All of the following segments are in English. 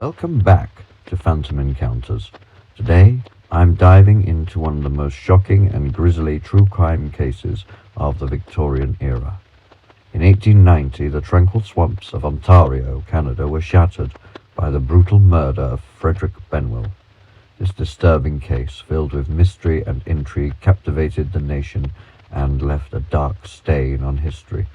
Welcome back to Phantom Encounters. Today, I'm diving into one of the most shocking and grisly true crime cases of the Victorian era. In 1890, the tranquil swamps of Ontario, Canada, were shattered by the brutal murder of Frederick Benwell. This disturbing case, filled with mystery and intrigue, captivated the nation and left a dark stain on history.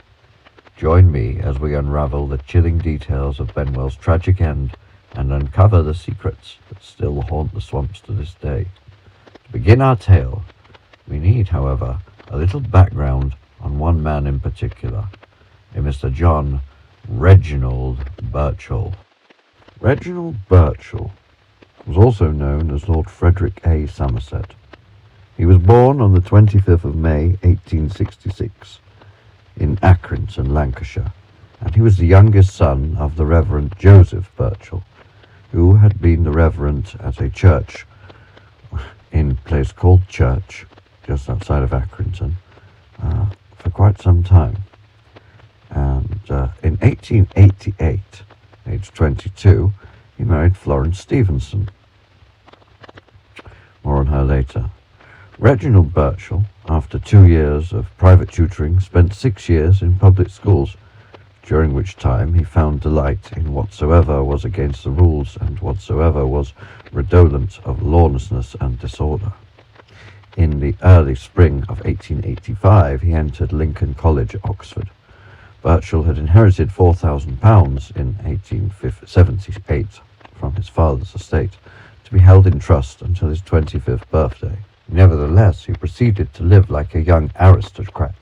Join me as we unravel the chilling details of Benwell's tragic end and uncover the secrets that still haunt the swamps to this day. To begin our tale, we need, however, a little background on one man in particular, a Mr. John Reginald Birchall. Reginald Birchall was also known as Lord Frederick A. Somerset. He was born on the 25th of May, 1866, in Accrington, Lancashire, and he was the youngest son of the Reverend Joseph Birchall, who had been the reverend at a church in a place called Church, just outside of Accrington, for quite some time. And in 1888, age 22, he married Florence Stevenson. More on her later. Reginald Birchall, after 2 years of private tutoring, spent 6 years in public schools, during which time he found delight in whatsoever was against the rules and whatsoever was redolent of lawlessness and disorder. In the early spring of 1885, he entered Lincoln College, Oxford. Birchall had inherited £4,000 in 1878 from his father's estate, to be held in trust until his 25th birthday. Nevertheless, he proceeded to live like a young aristocrat,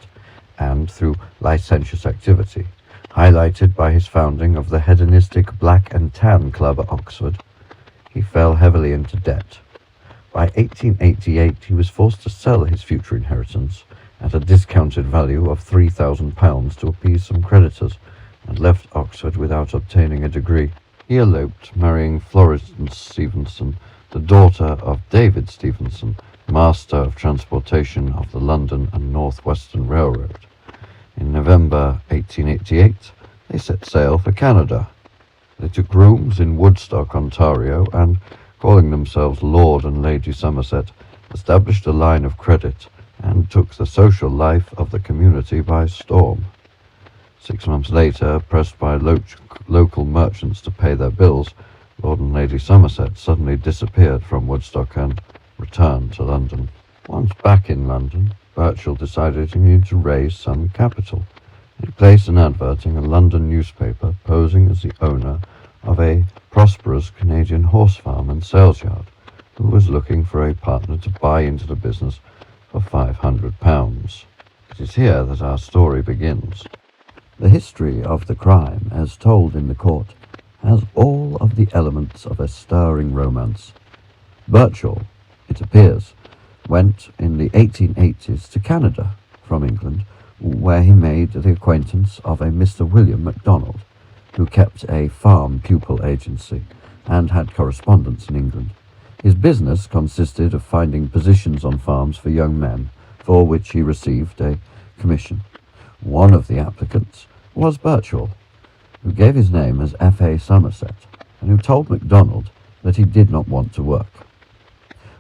and through licentious activity, highlighted by his founding of the hedonistic Black and Tan Club at Oxford, he fell heavily into debt. By 1888, he was forced to sell his future inheritance at a discounted value of £3,000 to appease some creditors, and left Oxford without obtaining a degree. He eloped, marrying Florence Stevenson, the daughter of David Stevenson, Master of Transportation of the London and North Western Railroad. In November 1888, they set sail for Canada. They took rooms in Woodstock, Ontario, and, calling themselves Lord and Lady Somerset, established a line of credit and took the social life of the community by storm. 6 months later, pressed by local merchants to pay their bills, Lord and Lady Somerset suddenly disappeared from Woodstock and returned to London. Once back in London, Birchall decided he needed to raise some capital. He placed an advert in a London newspaper posing as the owner of a prosperous Canadian horse farm and sales yard, who was looking for a partner to buy into the business for £500. It is here that our story begins. The history of the crime, as told in the court, has all of the elements of a stirring romance. Birchall, it appears, went in the 1880s to Canada from England, where he made the acquaintance of a Mr. William MacDonald, who kept a farm pupil agency and had correspondence in England. His business consisted of finding positions on farms for young men, for which he received a commission. One of the applicants was Birchall, who gave his name as F.A. Somerset, and who told MacDonald that he did not want to work.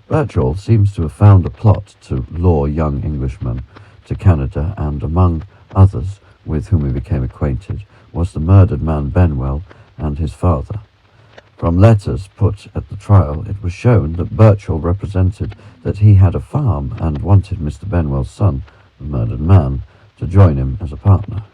Birchall seems to have found a plot to lure young Englishmen to Canada, and among others with whom he became acquainted was the murdered man Benwell and his father. From letters put at the trial, it was shown that Birchall represented that he had a farm and wanted Mr. Benwell's son, the murdered man, to join him as a partner.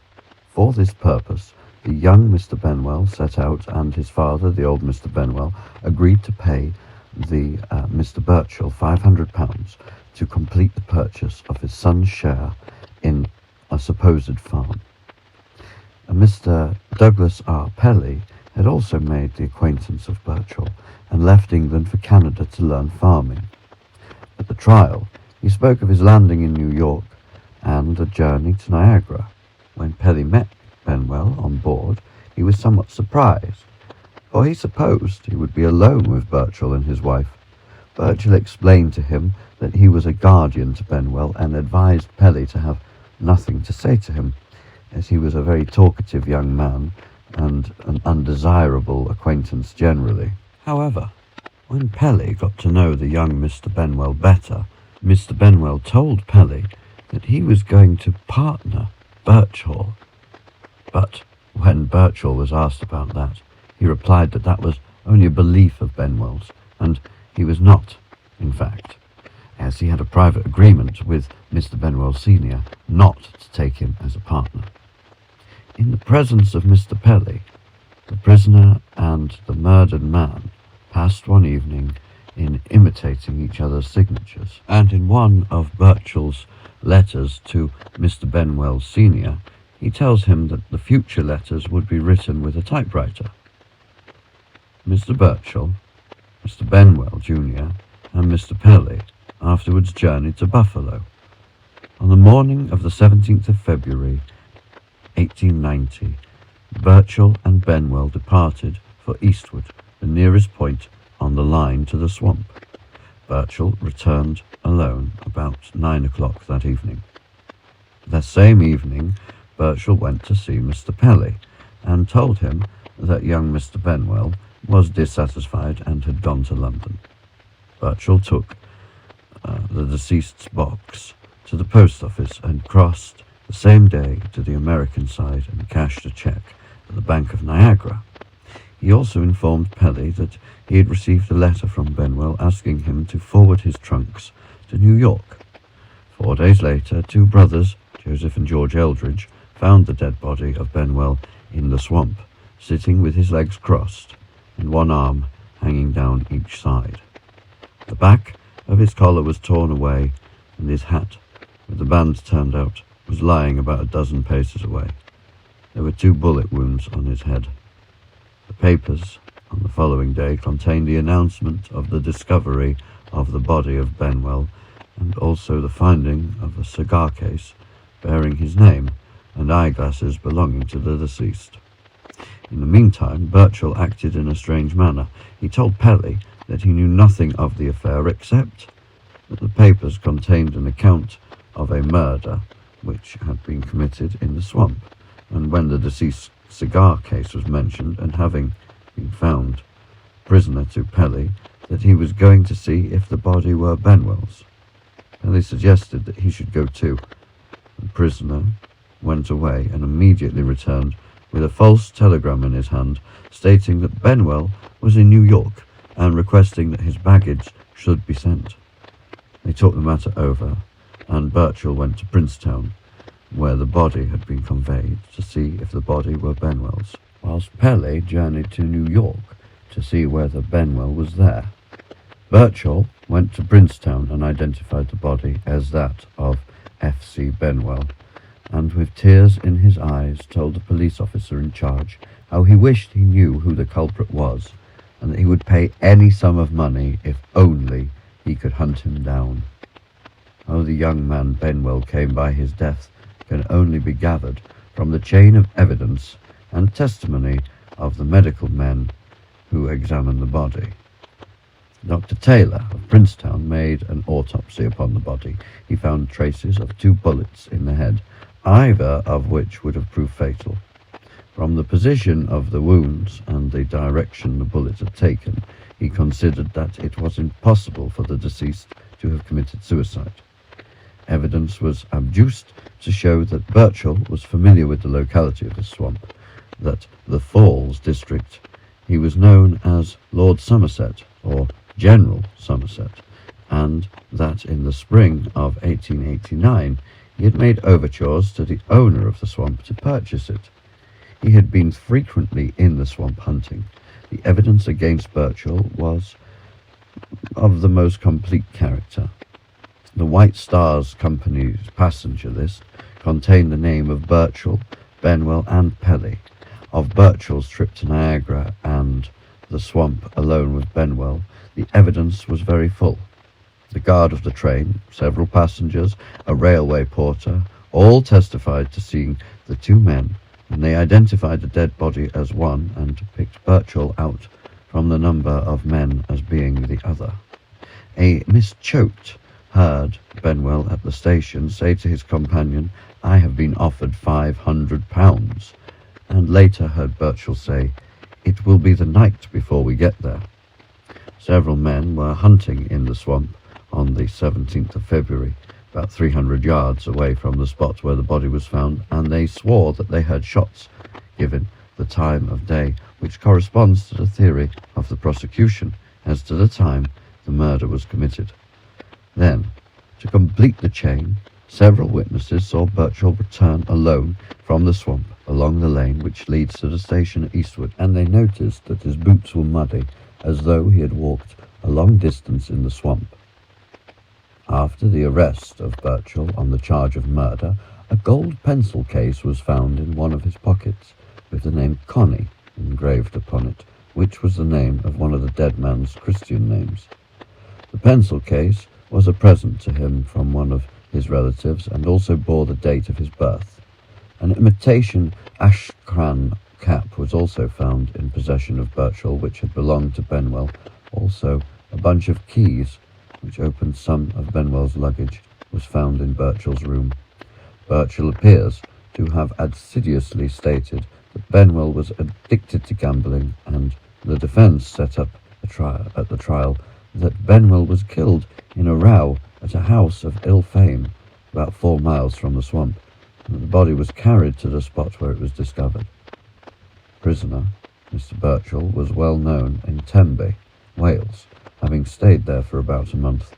For this purpose, the young Mr. Benwell set out, and his father, the old Mr. Benwell, agreed to pay the Mr. Birchall £500 to complete the purchase of his son's share in a supposed farm. Mr. Douglas R. Pelly had also made the acquaintance of Birchall and left England for Canada to learn farming. At the trial, he spoke of his landing in New York and a journey to Niagara. When Pelly met Benwell on board, he was somewhat surprised, for he supposed he would be alone with Birchall and his wife. Birchall explained to him that he was a guardian to Benwell and advised Pelly to have nothing to say to him, as he was a very talkative young man and an undesirable acquaintance generally. However, when Pelly got to know the young Mr. Benwell better, Mr. Benwell told Pelly that he was going to partner Birchall. But when Birchall was asked about that, he replied that that was only a belief of Benwell's, and he was not, in fact, as he had a private agreement with Mr. Benwell Sr. not to take him as a partner. In the presence of Mr. Pelly, the prisoner and the murdered man passed one evening in imitating each other's signatures, and in one of Birchall's letters to Mr. Benwell Sr., he tells him that the future letters would be written with a typewriter. Mr. Birchall, Mr. Benwell Jr., and Mr. Pelly afterwards journeyed to Buffalo. On the morning of the 17th of February, 1890, Birchall and Benwell departed for Eastwood, the nearest point on the line to the swamp. Birchall returned alone about 9 o'clock that evening. That same evening, Birchall went to see Mr. Pelly and told him that young Mr. Benwell was dissatisfied and had gone to London. Birchall took the deceased's box to the post office and crossed the same day to the American side and cashed a cheque at the Bank of Niagara. He also informed Pelly that he had received a letter from Benwell asking him to forward his trunks to New York. 4 days later, two brothers, Joseph and George Eldridge, found the dead body of Benwell in the swamp, sitting with his legs crossed and one arm hanging down each side. The back of his collar was torn away, and his hat, with the bands turned out, was lying about a dozen paces away. There were 2 bullet wounds on his head. The papers on the following day contained the announcement of the discovery of the body of Benwell, and also the finding of a cigar case bearing his name and eyeglasses belonging to the deceased. In the meantime, Birchall acted in a strange manner. He told Pelly that he knew nothing of the affair except that the papers contained an account of a murder which had been committed in the swamp, and when the deceased's cigar case was mentioned, and having been found prisoner to Pelly, that he was going to see if the body were Benwell's. Pelly suggested that he should go too. The prisoner went away and immediately returned with a false telegram in his hand stating that Benwell was in New York and requesting that his baggage should be sent. They talked the matter over, and Birchall went to Princetown, where the body had been conveyed, to see if the body were Benwell's, whilst Pelly journeyed to New York to see whether Benwell was there. Birchall went to Princetown and identified the body as that of F.C. Benwell, and with tears in his eyes told the police officer in charge how he wished he knew who the culprit was, and that he would pay any sum of money if only he could hunt him down. How the young man Benwell came by his death can only be gathered from the chain of evidence and testimony of the medical men who examined the body. Dr. Taylor of Princetown made an autopsy upon the body. He found traces of 2 bullets in the head, either of which would have proved fatal. From the position of the wounds and the direction the bullets had taken, he considered that it was impossible for the deceased to have committed suicide. Evidence was adduced to show that Birchall was familiar with the locality of the swamp, that the Falls district he was known as Lord Somerset or General Somerset, and that in the spring of 1889 he had made overtures to the owner of the swamp to purchase it. He had been frequently in the swamp hunting. The evidence against Birchall was of the most complete character. The White Stars Company's passenger list contained the name of Birchall, Benwell and Pelly. Of Birchall's trip to Niagara and the swamp alone with Benwell, the evidence was very full. The guard of the train, several passengers, a railway porter, all testified to seeing the 2 men, and they identified the dead body as one and picked Birchall out from the number of men as being the other. A Miss Choate heard Benwell at the station say to his companion, "I have been offered £500, and later heard Birchall say, "It will be the night before we get there." Several men were hunting in the swamp on the 17th of February, about 300 yards away from the spot where the body was found, and they swore that they heard shots, given the time of day, which corresponds to the theory of the prosecution as to the time the murder was committed. Then, to complete the chain, several witnesses saw Birchall return alone from the swamp along the lane which leads to the station at Eastwood, and they noticed that his boots were muddy, as though he had walked a long distance in the swamp. After the arrest of Birchall on the charge of murder, a gold pencil case was found in one of his pockets, with the name Connie engraved upon it, which was the name of one of the dead man's Christian names. The pencil case was a present to him from one of his relatives, and also bore the date of his birth. An imitation Ashcan cap was also found in possession of Birchall, which had belonged to Benwell. Also, a bunch of keys, which opened some of Benwell's luggage, was found in Birchall's room. Birchall appears to have assiduously stated that Benwell was addicted to gambling, and the defence set up at the trial that Benwell was killed in a row at a house of ill fame about 4 miles from the swamp, and that the body was carried to the spot where it was discovered. Prisoner Mr. Birchall was well known in Tenby, Wales, having stayed there for about a month.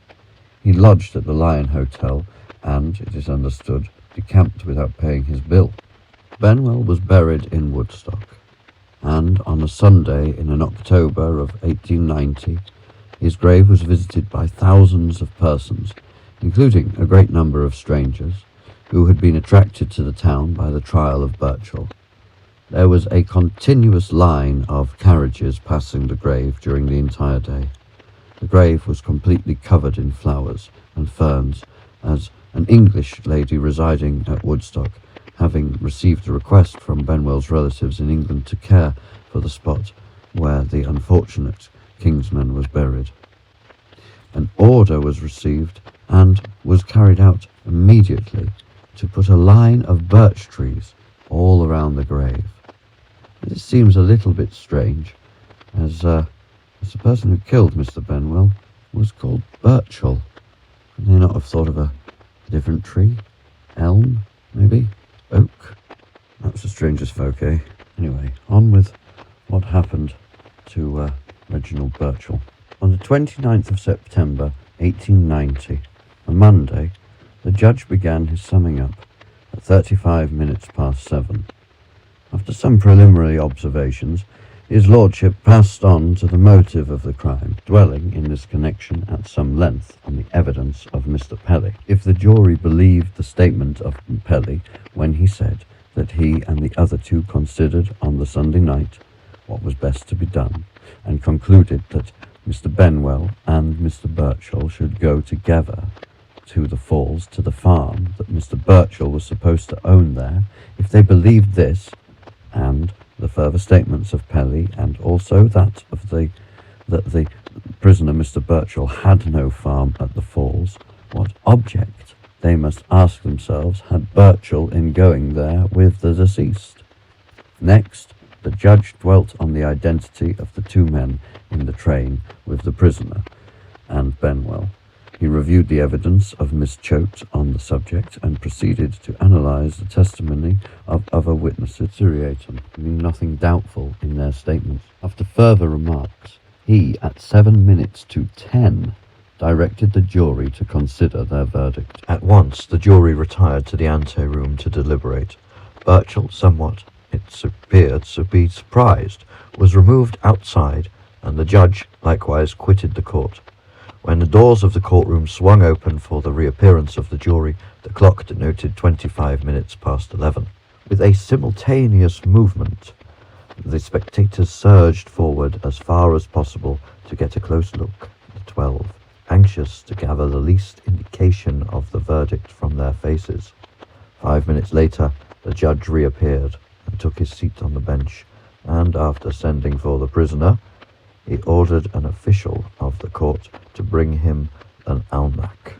He lodged at the Lion Hotel and, it is understood, decamped without paying his bill. Benwell was buried in Woodstock, and on a Sunday in October of 1890, his grave was visited by thousands of persons, including a great number of strangers, who had been attracted to the town by the trial of Birchall. There was a continuous line of carriages passing the grave during the entire day. The grave was completely covered in flowers and ferns, as an English lady residing at Woodstock, having received a request from Benwell's relatives in England to care for the spot where the unfortunate Kingsman was buried. An order was received and was carried out immediately to put a line of birch trees all around the grave. This seems a little bit strange, as the person who killed Mr. Benwell was called Birchall. Could they not have thought of a different tree? Elm, maybe? Oak? That's the strangest folk, eh? Anyway, on with what happened to Reginald Birchall. On the 29th of September 1890, a Monday, the judge began his summing up at 35 minutes past 7. After some preliminary observations, his lordship passed on to the motive of the crime, dwelling in this connection at some length on the evidence of Mr. Pelly. If the jury believed the statement of Pelly when he said that he and the other two considered on the Sunday night what was best to be done, and concluded that Mr. Benwell and Mr. Birchall should go together to the falls, to the farm that Mr. Birchall was supposed to own there, if they believed this, and the further statements of Pelly, and also that the prisoner Mr. Birchall had no farm at the falls, what object, they must ask themselves, had Birchall in going there with the deceased? Next, the judge dwelt on the identity of the two men in the train with the prisoner and Benwell. He reviewed the evidence of Miss Choate on the subject and proceeded to analyse the testimony of other witnesses seriatim, leaving nothing doubtful in their statements. After further remarks, he, at 7 minutes to 10, directed the jury to consider their verdict. At once the jury retired to the ante-room to deliberate. Birchall, somewhat, it appeared, to be surprised, was removed outside, and the judge likewise quitted the court. When the doors of the courtroom swung open for the reappearance of the jury, the clock denoted 25 minutes past 11. With a simultaneous movement, the spectators surged forward as far as possible to get a close look at the 12, anxious to gather the least indication of the verdict from their faces. 5 minutes later, the judge reappeared and took his seat on the bench, and after sending for the prisoner, he ordered an official of the court to bring him an almanac.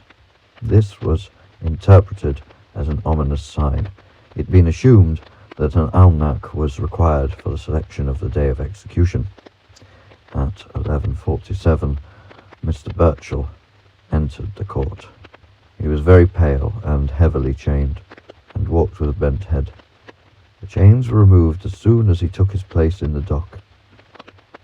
This was interpreted as an ominous sign, it being assumed that an almanac was required for the selection of the day of execution. At 11:47, Mr. Birchall entered the court. He was very pale and heavily chained, and walked with a bent head. The chains were removed as soon as he took his place in the dock.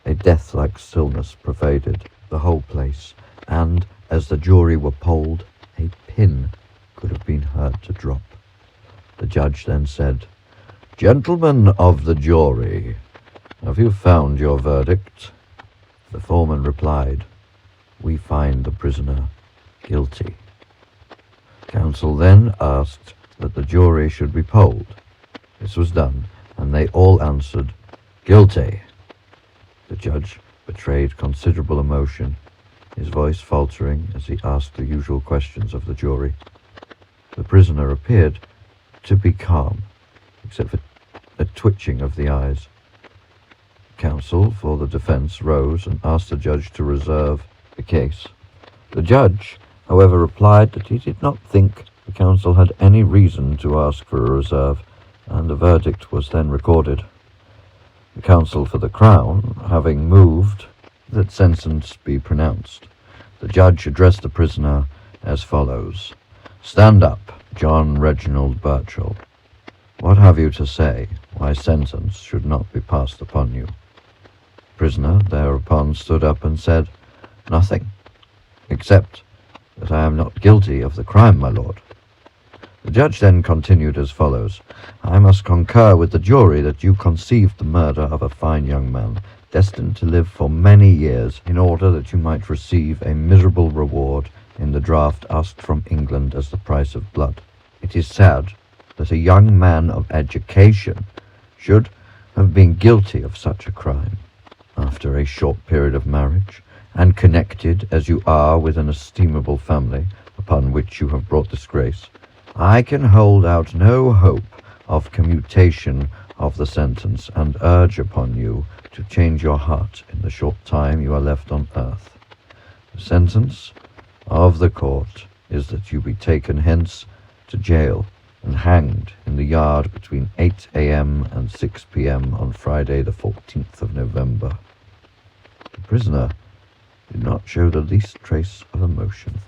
A death-like stillness pervaded the whole place, and, as the jury were polled, a pin could have been heard to drop. The judge then said, "Gentlemen of the jury, have you found your verdict?" The foreman replied, "We find the prisoner guilty." Counsel then asked that the jury should be polled. This was done, and they all answered, "Guilty." The judge betrayed considerable emotion, his voice faltering as he asked the usual questions of the jury. The prisoner appeared to be calm, except for a twitching of the eyes. Counsel for the defense rose and asked the judge to reserve the case. The judge, however, replied that he did not think the counsel had any reason to ask for a reserve, and a verdict was then recorded. The counsel for the Crown, having moved that sentence be pronounced, the judge addressed the prisoner as follows: "Stand up, John Reginald Birchall. What have you to say why sentence should not be passed upon you?" The prisoner thereupon stood up and said, "Nothing, except that I am not guilty of the crime, my lord." The judge then continued as follows: "I must concur with the jury that you conceived the murder of a fine young man, destined to live for many years, in order that you might receive a miserable reward in the draft asked from England as the price of blood. It is sad that a young man of education should have been guilty of such a crime. After a short period of marriage, and connected as you are with an estimable family upon which you have brought disgrace, I can hold out no hope of commutation of the sentence, and urge upon you to change your heart in the short time you are left on earth. The sentence of the court is that you be taken hence to jail and hanged in the yard between 8 a.m. and 6 p.m. on Friday the 14th of November." The prisoner did not show the least trace of emotion.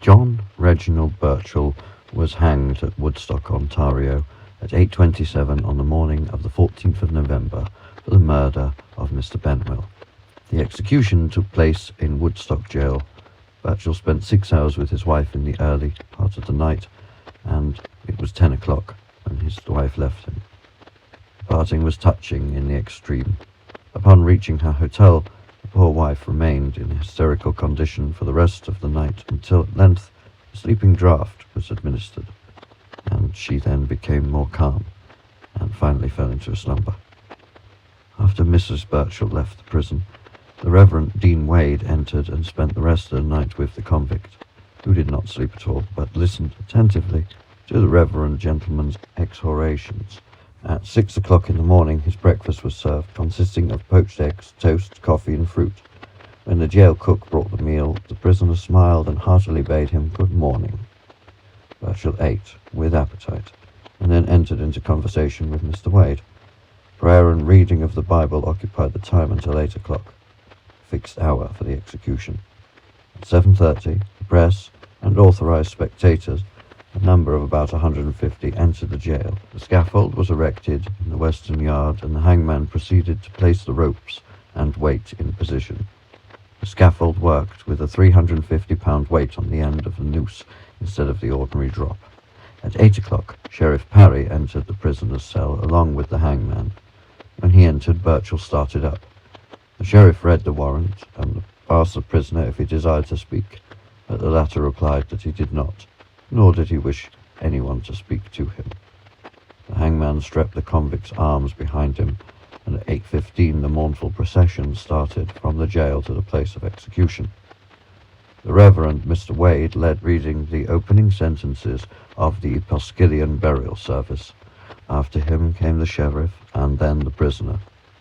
John Reginald Birchall was hanged at Woodstock, Ontario, at 8:27 on the morning of the 14th of November for the murder of Mr. Benwell. The execution took place in Woodstock jail. Birchall spent 6 hours with his wife in the early part of the night, and it was 10 o'clock when his wife left him. The parting was touching in the extreme. Upon reaching her hotel, the poor wife remained in a hysterical condition for the rest of the night, until at length a sleeping draught was administered, and she then became more calm and finally fell into a slumber. After Mrs. Birchall left the prison, the Reverend Dean Wade entered and spent the rest of the night with the convict, who did not sleep at all, but listened attentively to the reverend gentleman's exhortations. At 6 o'clock in the morning, his breakfast was served, consisting of poached eggs, toast, coffee, and fruit. When the jail cook brought the meal, the prisoner smiled and heartily bade him good morning. Birchall ate with appetite, and then entered into conversation with Mr. Wade. Prayer and reading of the Bible occupied the time until 8 o'clock, fixed hour for the execution. At 7:30, the press and authorized spectators, a number of about 150, entered the jail. The scaffold was erected in the western yard, and the hangman proceeded to place the ropes and weight in position. The scaffold worked with a 350-pound weight on the end of the noose instead of the ordinary drop. At 8 o'clock, Sheriff Parry entered the prisoner's cell along with the hangman. When he entered, Birchall started up. The sheriff read the warrant and asked the prisoner if he desired to speak, but the latter replied that he did not, nor did he wish anyone to speak to him. The hangman strapped the convict's arms behind him, and at 8:15 the mournful procession started from the jail to the place of execution. The Reverend Mr. Wade led reading the opening sentences of the Episcopalian burial service. After him came the sheriff, and then the prisoner,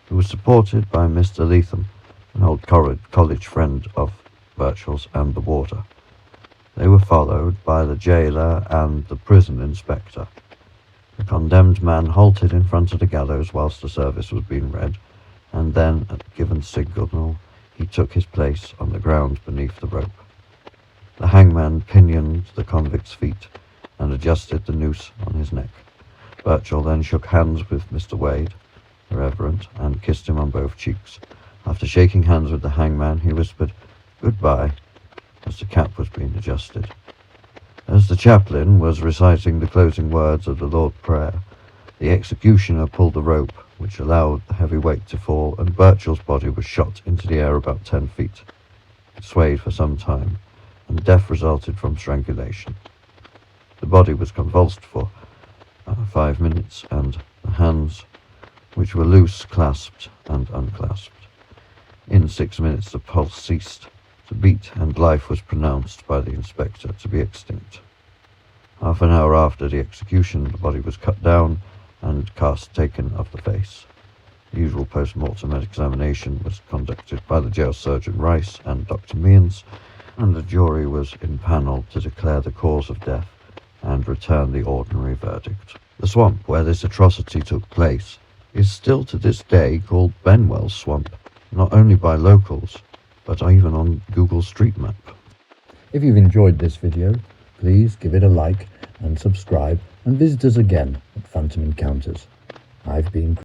who was supported by Mr. Leatham, an old college friend of Birchall's, and the warder. They were followed by the jailer and the prison inspector. The condemned man halted in front of the gallows whilst the service was being read, and then, at the given signal, he took his place on the ground beneath the rope. The hangman pinioned the convict's feet and adjusted the noose on his neck. Birchall then shook hands with Mr. Wade, the Reverend, and kissed him on both cheeks. After shaking hands with the hangman, he whispered, "Goodbye," as the cap was being adjusted. As the chaplain was reciting the closing words of the Lord's Prayer, the executioner pulled the rope, which allowed the heavy weight to fall, and Birchall's body was shot into the air about 10 feet. It swayed for some time, and death resulted from strangulation. The body was convulsed for 5 minutes, and the hands, which were loose, clasped and unclasped. In 6 minutes the pulse ceased to beat, and life was pronounced by the inspector to be extinct. Half an hour after the execution, the body was cut down and cast taken of the face. The usual post-mortem examination was conducted by the jail surgeon Rice and Dr. Means, and the jury was impaneled to declare the cause of death and return the ordinary verdict. The swamp where this atrocity took place is still to this day called Benwell Swamp, not only by locals, but even on Google Street Map. If you've enjoyed this video, please give it a like and subscribe, and visit us again at Phantom Encounters. I've been